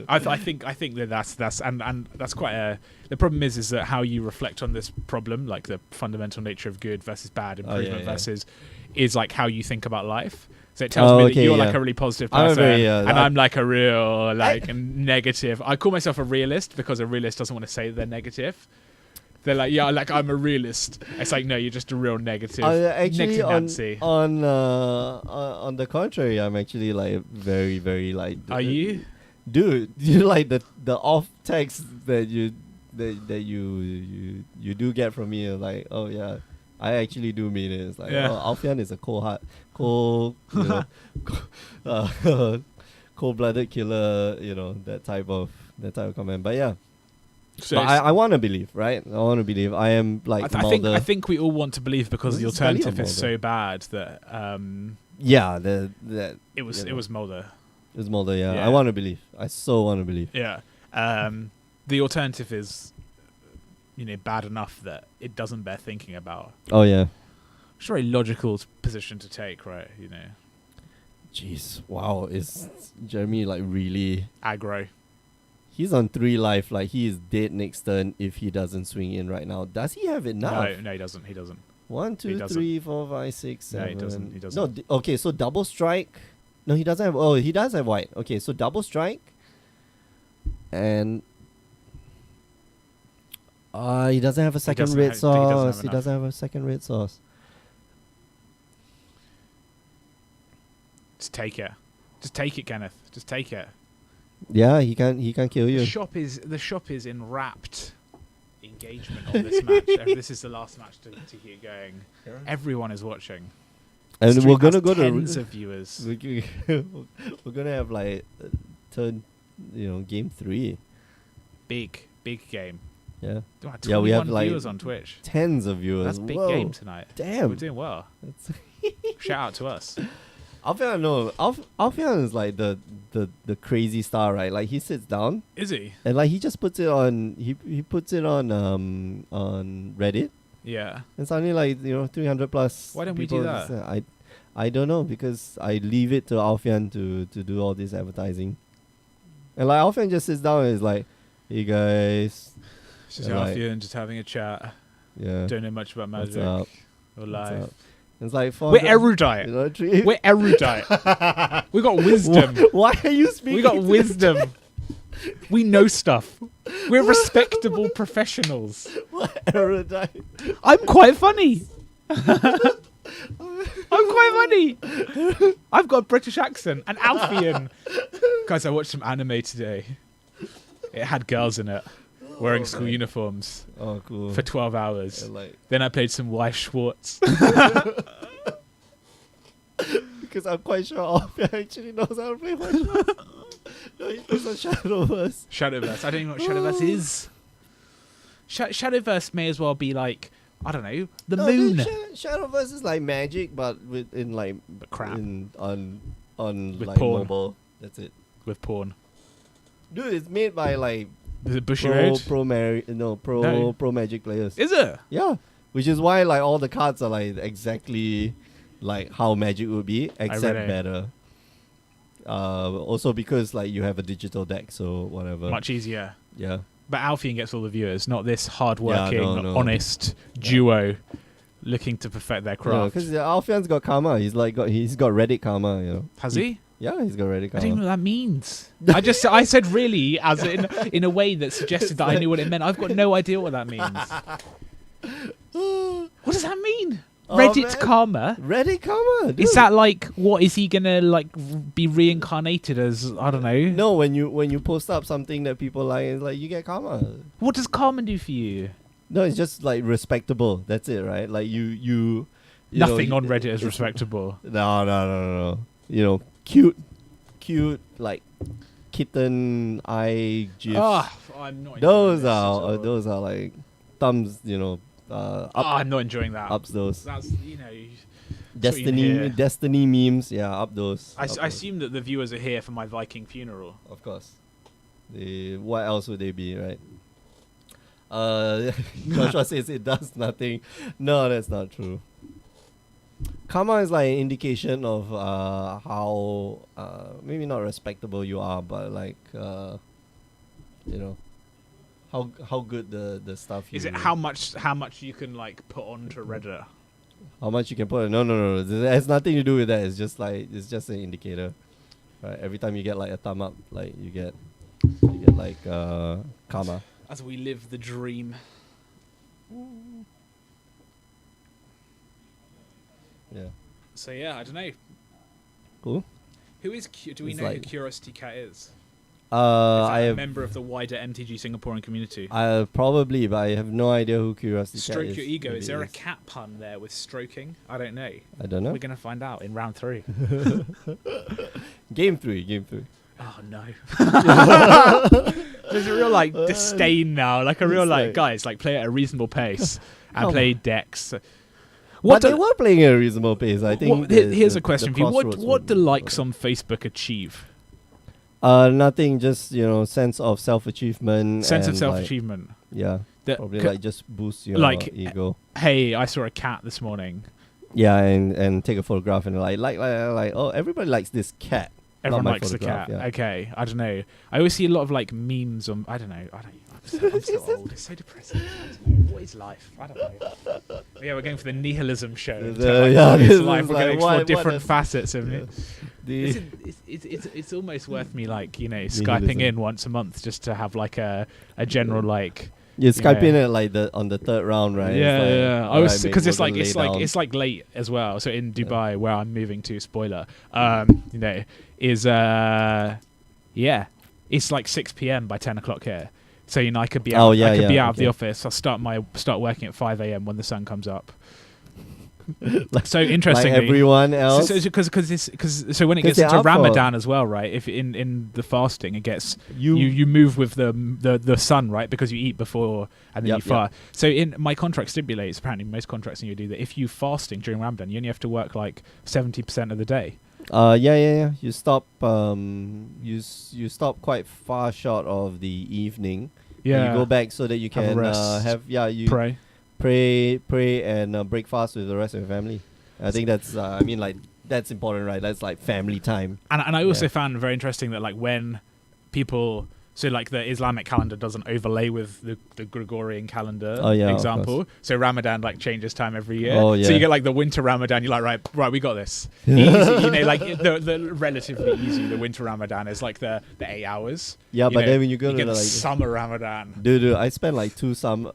I think that's and that's quite a. The problem is that how you reflect on this problem, like the fundamental nature of good versus bad, improvement versus, is like how you think about life. So it tells me that you're like a really positive person, and I'm like a real negative. I call myself a realist because a realist doesn't want to say that they're negative. They're like, yeah, like I'm a realist. It's like, no, you're just a real negative. Actually, Nancy. on the contrary, I'm actually like very, very like. Are you? Dude, you like the off text that you do get from me, like, oh yeah, I actually do mean it. It's like, Alfian is a cold-blooded killer, that type of comment. But yeah. So but I want to believe, right? I want to believe. I am like I think we all want to believe because the alternative is so bad that it was Mulder. It's Mulder, yeah. I want to believe. I so want to believe. Yeah. The alternative is bad enough that it doesn't bear thinking about. Oh yeah. It's a very logical position to take, right? Jeez, wow, is Jeremy like really aggro? He's on 3 life, like he is dead next turn if he doesn't swing in right now. Does he have it now? No, he doesn't. 1, 2, 3, 4, 5, 6, 7. No, he doesn't. No, okay, so double strike. No, he doesn't have. Oh, he does have white. Okay, so double strike, and he doesn't have a second red sauce. He doesn't have a second red sauce. Just take it. Just take it, Kenneth. Just take it. Yeah, he can kill you. The shop is in rapt engagement on this match. This is the last match to keep going. Yeah. Everyone is watching. And we're gonna go tens of viewers. We're gonna have like game 3. Big game. Yeah. Wow, we have like viewers on Twitch. Tens of viewers. That's a big game tonight. Damn, we're doing well. Shout out to us. Alfian is like the crazy star, right? Like he sits down. Is he? And like he just puts it on. He puts it on Reddit. Yeah. And suddenly like 300 plus. Why don't we do that? I don't know, because I leave it to Alfian to do all this advertising. And like Alfian just sits down and is like, hey guys. It's just Alfian just having a chat. Yeah. Don't know much about magic or life. It's like we're erudite. We're erudite. We got wisdom. Why are you speaking? We got wisdom. We know stuff. We're respectable professionals. What erudite? I'm quite funny. I'm quite funny. I've got a British accent, an Alfian. Guys, I watched some anime today. It had girls in it, wearing school uniforms Oh, cool. for 12 hours. And, like, Then I played some Wife Schwartz. because I'm quite sure Alfia actually knows how to play one shot. No, he plays on Shadowverse. Shadowverse. I don't even know what Shadowverse is. Shadowverse may as well be like, I don't know, the No, moon. dude, Shadowverse is like Magic, but in like But crap. on With like porn. mobile. That's it. With porn. Dude, it's made by like Is it Bushiroad? pro Magic players. Is it? Yeah, which is why like all the cards are like exactly like how Magic would be, except really? better. Also because like you have a digital deck, so whatever. Much easier. Yeah. But Alfian gets all the viewers, not this hard-working, no. honest duo looking to perfect their craft. Because Alfian's got karma. He's got Reddit karma. You know. Has he? Yeah, he's got Reddit I don't even know karma. what that means. I said really as in a way that suggested that I knew what it meant. I've got no idea what that means. What does that mean? Oh, Reddit man. karma? Reddit karma. Dude. Is that like what is he gonna like be reincarnated as? I don't know. No, when you post up something that people like, it's like you get karma. What does karma do for you? No, it's just like respectable. That's it, right? Like you Nothing know, on Reddit is it's- respectable. No. You know, cute like kitten eye gifs. I'm not. those are like thumbs. You know, up, I'm not enjoying that. ups those. That's That's what you hear. Destiny memes. Yeah, up those. I up those. assume that the viewers are here for my Viking funeral. Of course. What else would they be, right? Joshua says it does nothing. No, that's not true. Karma is like an indication of how maybe not respectable you are, but like you know how good the stuff. Is you it how much you can like put onto Reddit? how much you can put? No. It has nothing to do with that. It's just an indicator. Right. Every time you get like a thumb up, like you get like karma. As we live the dream. Yeah. So yeah, I don't know. Cool. Who is do we It's know who like- Curiosity Cat is? Is I that a have member of the wider MTG Singaporean community? probably, but I have no idea who Curiosity Cat Stroke is. your ego. Maybe Is there it a cat pun there with stroking? I don't know. I don't know. We're gonna find out in round 3. Game three. Oh no. There's a real like disdain now, like a real it's like like- guys like play at a reasonable pace and Come play decks. But they do- were playing at a reasonable pace. I think. here's the a question for you. What do likes on Facebook achieve? Nothing. Just sense of self-achievement. Sense of and, self-achievement. Like, yeah, That probably c- like just boost your like, ego. Hey, I saw a cat this morning. Yeah, and take a photograph and like oh, everybody likes this cat. Not Everyone my likes the photograph, cat. yeah. Okay, I don't know. I always see a lot of like memes on. I don't know. I'm so old. It's so depressing. I don't know. What is life? I don't know. Yeah, we're going for the nihilism show. What this is is life? We're like, going to explore what different is- facets of it. The- It's almost worth me like Skyping Nihilism. in once a month just to have like a general like. you Skype in Yeah. at like on the third round, right? Yeah, It's like, yeah. I alright, was mate, because we're it's like gonna it's lay like down. it's like late as well. So in Dubai, where I'm moving to, spoiler, is yeah, it's like 6 p.m. by 10 o'clock here. So I could be out. Oh, yeah, I could be yeah, out of the okay. office. I'll start working at 5 a.m. when the sun comes up. Like- So like interestingly, everyone else. so when it 'Cause gets they're into up for- Ramadan as well, right? If in the fasting, it gets you you move with the sun, right? Because you eat before and then Yep, you fast. So in my contract stipulates, apparently most contracts you do that if you fasting during Ramadan, you only have to work like 70% of the day. yeah. You stop you stop quite far short of the evening. Yeah, You go back so that you Have a can rest. you pray. pray and break fast with the rest of your family. I think that's that's important, right? That's like family time. And I also Yeah. found very interesting that like when people So like the Islamic calendar doesn't overlay with the Gregorian calendar Oh, yeah, of example. So Ramadan like changes time every year. Oh, yeah. So you get like the winter Ramadan. You're like right, we got this. Easy, you know, like the relatively easy. The winter Ramadan is like the 8 hours. Yeah, You but know, then when you go you to get the like summer Ramadan, dude, I spent like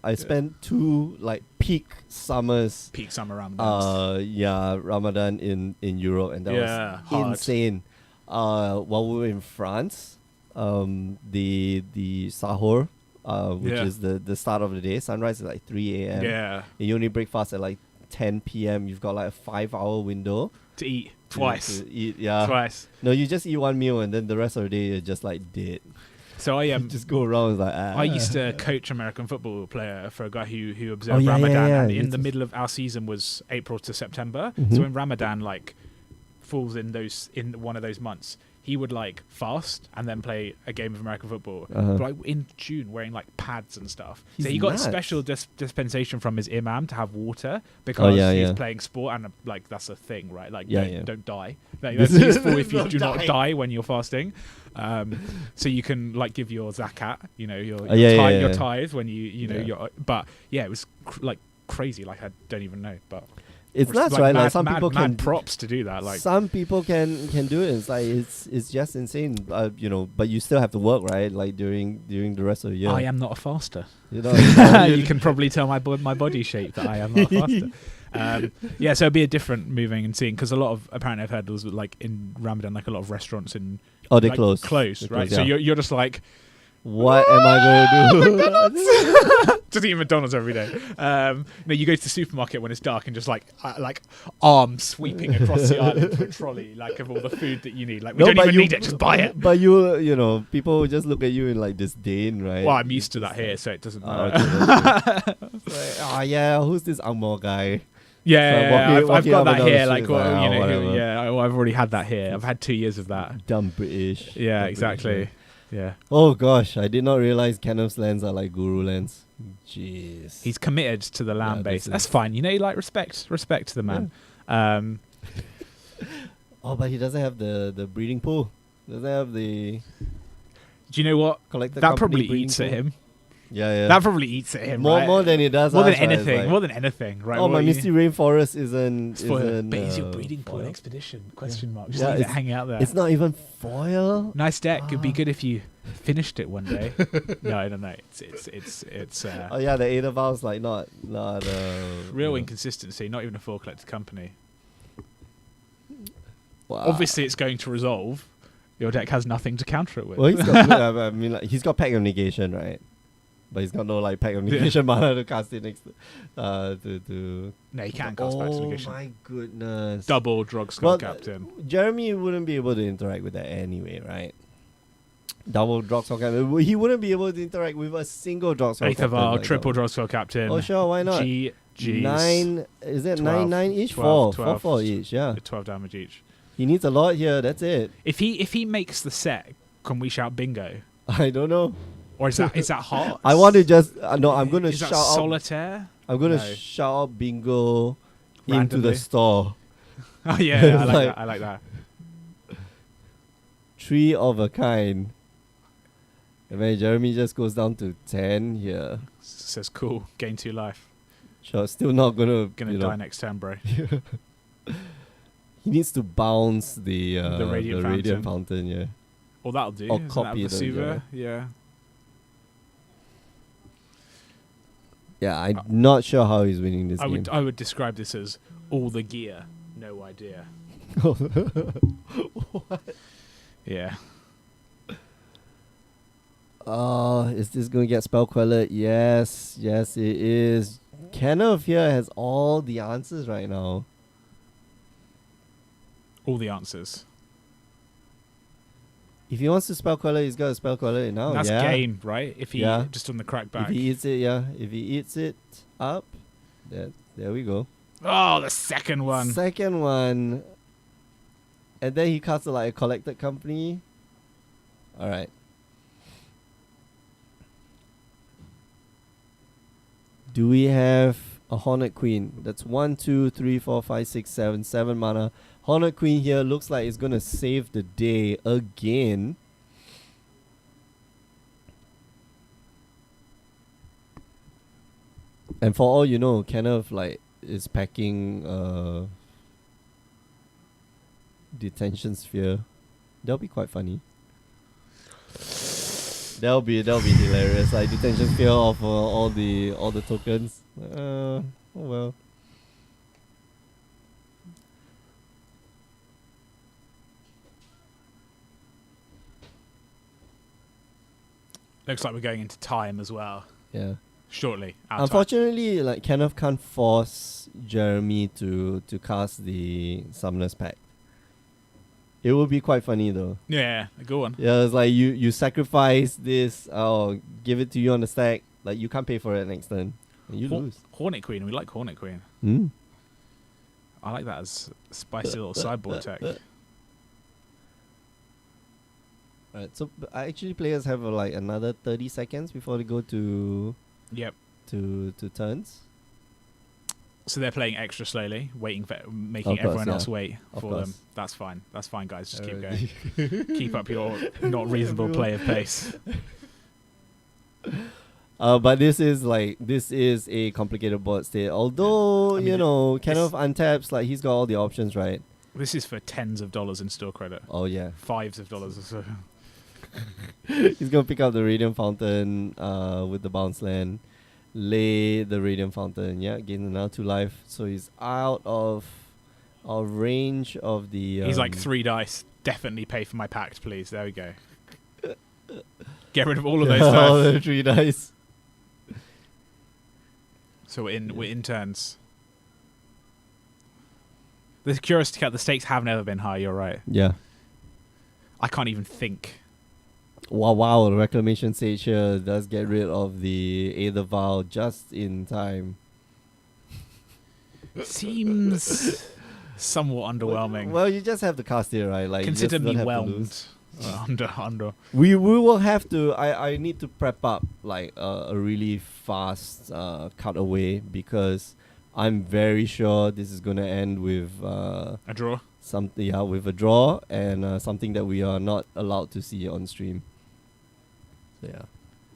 I spent two like peak summers. peak summer Ramadan. Yeah, Ramadan in Europe, and that Yeah, was hard. insane. While we were in France, the sahur, which Yeah. is the start of the day. Sunrise is like 3 a.m. Yeah, And you only break fast at like 10 p.m. You've got like a 5-hour window to eat to- twice. to eat. Yeah, Twice. no, you just eat one meal, and then the rest of the day you're just like dead. So I Just go around like I used to coach American football player for a guy who observed Oh, yeah, yeah, Ramadan, yeah. and in It's- the middle of our season was April to September. Mhm. So when Ramadan like falls in one of those months, he would like fast and then play a game of American football. Uh-huh. But like in June, wearing like pads and stuff. He's so he got nuts. a special dispensation from his imam to have water because yeah, he's yeah. playing sport, and like that's a thing, right? Like Yeah, don't, yeah. don't die. Like, that's useful if you Don't do not die. die when you're fasting. So you can like give your zakat, you know, your yeah, yeah, your yeah. tithe when you know Yeah. your. But yeah, it was like crazy. Like I don't even know, but It's Which- nuts, right? Mad, Like some mad, people mad can props to do that. Like some people can do it. It's like it's just insane. You know, but you still have to work, right? Like during the rest of the year. I am not a faster. You know, You can probably tell my body shape that I am not a faster. Yeah, so it'd be a different moving and seeing because a lot of apparently I've heard there was like in Ramadan like a lot of restaurants in oh, they like, close. close, They right? close, So yeah. you're just like What am I going to do? just eating McDonald's every day. No, you go to the supermarket when it's dark and just like arms sweeping across the island to a trolley, like of all the food that you need. Like we No, don't but even you- need it, just buy it. But you know, people will just look at you in like disdain, right? Well, I'm used to that here, so it doesn't Oh, matter. okay, that's good. It's like, oh yeah, who's this Angmo guy? Yeah, So walking- I've walking got up and that down the here. street, Like, it's well, like, you oh, know, whatever. yeah, well, I've already had that here. I've had 2 years of that. Dumb British. Yeah, Dumb exactly. British, Yeah, oh gosh, I did not realize Kenneth's lands are like Guru lands. Jeez. he's committed to the land Yeah, base. this That's is- fine. You know, like respect to the man. Oh, but he doesn't have the breeding pool. Doesn't have the Do you know what? collector. That company probably breeding eats at pool. him. Yeah, yeah. That probably eats at him. more right? more than it does. more than us, right? It's anything. like, More than anything, right? oh, What my you- misty rainforest isn't. It's foil. isn't But is your breeding pool foil. an expedition? Question mark. Just Yeah, leave it it's- hanging out there. It's not even foil. Nice deck. Could be Ah. good if you finished it one day. No. It's Oh yeah, the Ada Valve's like not real you know. inconsistency. Not even a foil collector company. Wow. Obviously, it's going to resolve. Your deck has nothing to counter it with. Well, he's got. I mean, like, he's got Pact of Negation, right? But he's got no like Pact of Negation mana to cast it next. To. No, you can cast back to negation. Oh my goodness. Double Drog Skull Well, Captain. Jeremy wouldn't be able to interact with that anyway, right? Double Drog Skull Captain. He wouldn't be able to interact with a single Drog Skull Eighth Captain. of our like triple double. Drog Skull Captain. Oh sure, why not? G's. 9. Is it 12, 9 each? 12, 4 12. 4 each. Yeah. 12 damage each. He needs a lot here. That's it. If he makes the set, can we shout bingo? I don't know. Or is that hearts? I want to just no. I'm gonna Is shout that out. solitaire? I'm gonna No. shout out bingo into Randomly? the store. Oh yeah, I like Like- that. I like that. 3 of a kind. And then Jeremy just goes down to 10 here. Says cool. Gain 2 life. Sure, still not gonna. Gonna you die know, next turn, bro. he needs to bounce the Radiant fountain. Yeah. Well, that'll do. Or Isn't copy that them, Vesuva? Yeah. Yeah, I'm not sure how he's winning this game. I would describe this as all the gear, no idea. Yeah. Is this going to get spell queller? Yes, it is. Kenneth here has all the answers right now. All the answers. If he wants to spell queller, he's got to spell queller it now. That's Oh, yeah. game, right? If he Yeah. just on the crack back. If he eats it, yeah. If he eats it up, there we go. Oh, the second one. Second one. And then he casts like a collected company. Alright. Do we have a Hornet Queen? That's 1, 2, 3, 4, 5, 6, 7. 7 mana. Hornet Queen here looks like it's gonna save the day again. And for all you know, Kenneth like is packing detention sphere. That'll be quite funny. That'll be hilarious. Like detention sphere of all the tokens. Oh well. Looks like we're going into time as well. Yeah. Shortly. Unfortunately, like Kenneth can't force Jeremy to cast the Summoner's Pact. It would be quite funny though. Yeah, go on. Yeah, it's like you sacrifice this, I'll give it to you on the stack. Like you can't pay for it next turn. And you lose. Hornet Queen, we like Hornet Queen. Mm. I like that as a spicy little sideboard tech. Right, so actually players have like another 30 seconds before they go to Yep. to turns. So they're playing extra slowly, waiting for making Of course, everyone else yeah. wait Of for course. them. That's fine. That's fine, guys. Just keep going. Keep up your not reasonable play of pace. But this is a complicated board state. Although I mean, you know, Kenneth untaps, like he's got all the options, right? This is for tens of dollars in store credit. Oh yeah, Fives of dollars or so. he's gonna pick up the Radiant Fountain with the bounce land, lay the Radiant Fountain. Yeah, gain another 2 life. So he's out of range of the. He's like 3 dice. Definitely pay for my pact, please. There we go. Get rid of all of those all dice. the 3 dice. So we're in turns. The curiosity cut, the stakes have never been high. You're right. Yeah. I can't even think. Wow, the Reclamation Sage here does get rid of the Aether Vial just in time. Seems somewhat underwhelming. Well, you just have to cast it, right? Like Consider you just me don't have to whelmed. lose. Under. We will have to. I need to prep up like a really fast cutaway because I'm very sure this is gonna end with A draw. something. Yeah, with a draw and something that we are not allowed to see on stream. So yeah.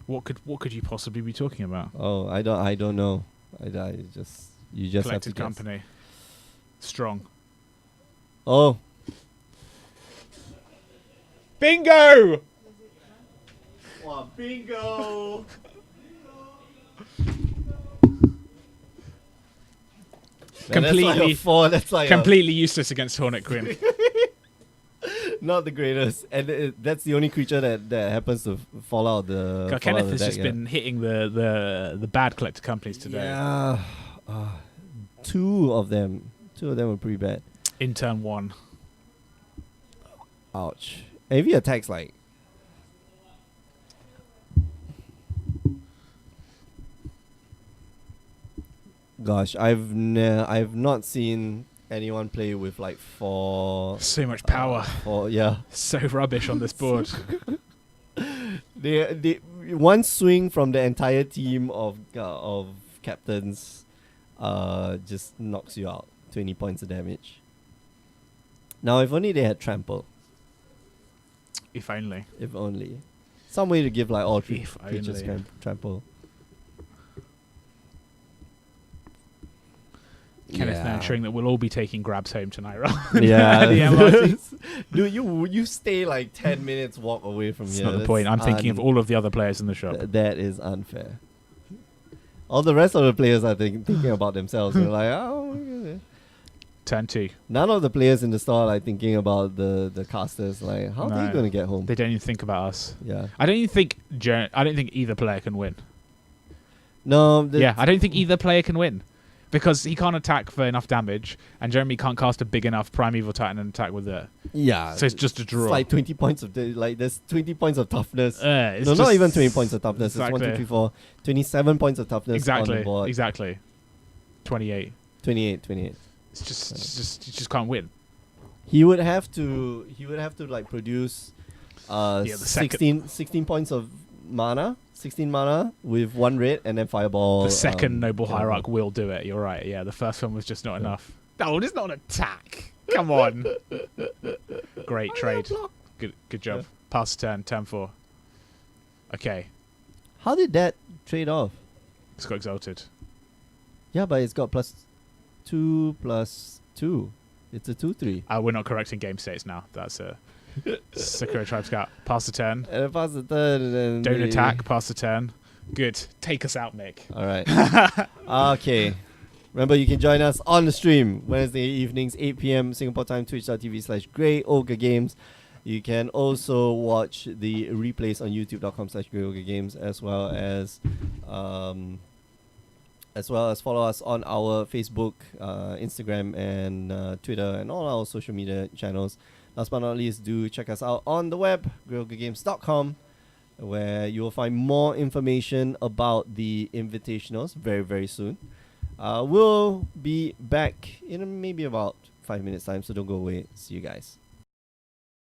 What could you possibly be talking about? Oh, I don't know. You just have to Collected guess. company. Strong. Oh. Bingo! Wow, bingo! Completely- That's like Completely useless against Hornet Queen. not the greatest, and that's the only creature that happens to fall out the. God, fall out Kenneth the has deck, just yeah. been hitting the bad collector companies today. Yeah, two of them were pretty bad. In turn 1. Ouch! And if he attacks like. Gosh, I've not seen anyone play with like 4. So much power. 4, yeah. So rubbish on this board. They one swing from the entire team of captains just knocks you out. 20 points of damage. Now if only they had trample. If only. If only. Some way to give like all 3 If creatures only. trample. Kenneth now ensuring that we'll all be taking grabs home tonight, right? Yeah. The MRTs. Dude, you stay like 10 minutes walk away from That's here. not the That's point. I'm thinking of all of the other players in the shop. That is unfair. All the rest of the players are thinking about themselves. They're like, oh. Turn 2. None of the players in the store are like thinking about the casters. Like, how are they No. gonna get home? They don't even think about us. Yeah. I don't even think either player can win. No. I don't think either player can win. Because he can't attack for enough damage, and Jeremy can't cast a big enough Primeval Titan and attack with it. Yeah. So it's just a draw. It's like 20 points of there's 20 points of toughness. It's No, just not even 20 points of toughness. It's 1, 2, Exactly. 3, 4. 27 points of toughness on the Exactly. board. Exactly. 28. 28. It's just you just can't win. He would have to like produce the second- 16 points of mana. 16 mana with 1 red and then fireball. The second Noble yeah. Hierarch will do it. You're right. Yeah, the first one was just not enough. No, it's not an attack. Come on. Great trade. Good job. Yeah. Pass turn 4. Okay. How did that trade off? It's got exalted. Yeah, but it's got +2 +2. It's a 2-3. We're not correcting game states now. That's a Sakura Tribe Scout. Pass the turn. And pass the turn. And then Don't attack. Pass the turn. Good. Take us out, Mick. All right. Okay. Remember, you can join us on the stream Wednesday evenings, 8 p.m. Singapore time, twitch.tv/Grey Ogre Games. You can also watch the replays on youtube.com/Grey Ogre Games, as well as follow us on our Facebook, Instagram, and Twitter, and all our social media channels. Last but not least, do check us out on the web, greyogames.com, where you will find more information about the invitationals very, very soon. We'll be back in maybe about 5 minutes time, so don't go away. See you guys.